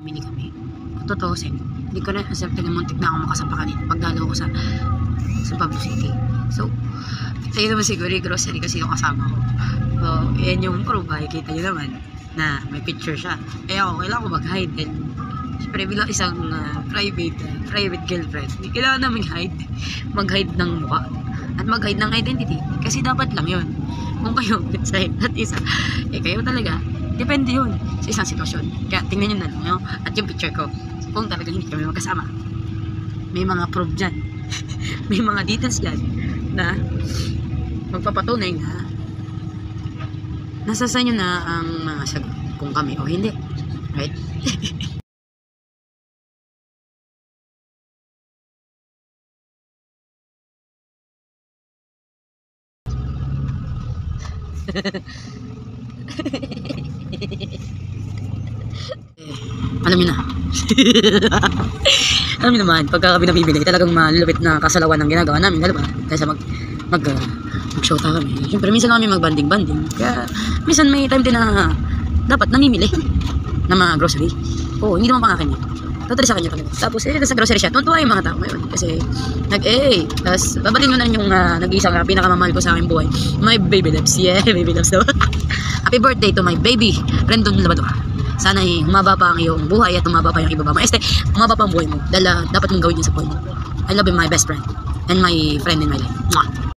Bumili kami. Kung tutusin, hindi ko na accepted na muntik na ako makasapa kanina pagdalo ko sa Pablo City. So, kita nyo naman siguro yung grocery kasi yung kasama ko. So, yan yung prove. Kita nyo naman na may picture siya. Kaya ako, kailangan ko mag-hide. And, syempre, bilang isang private girlfriend, hindi kailangan na mag-hide ng mukha. At mag-hide ng identity. Kasi dapat lang yun. Kung kayo, sa at isa, kayo talaga, depende yun sa isang sitwasyon. Kaya tingnan nyo na lang, no? At yung picture ko, kung talaga hindi kami magkasama, may mga proof dyan. May mga details dyan na magpapatunay na nasa sa inyo na ang mga sagot kung kami o hindi. Right? Alam niyo na. Alam niyo naman, pagka kami nabibili, talagang malulupit na kasalawan ng ginagawa namin, lalo ba? Kaysa mag-shota kami. Siyempre, minsan kami mag-banding-banding. Kaya, minsan may time din na dapat namimili ng mga grocery. Oo, hindi naman pangakin yun. Totally sa kanya talaga. Tapos, sa grocery siya, tuntua yung mga tao ngayon. Kasi, tapos, babatin mo na rin yung nag-iisang pinakamamahal ko sa aking buhay. My baby loves. Yeah, baby loves daw. Happy birthday to my baby, Rendon Labador. Sana humaba pa ang iyong buhay at humaba pa yung ibaba mo. Humaba pa ang buhay mo. Dahil dapat mong gawin yun sa buhay mo. I love you, my best friend. And my friend in my life. Mwah!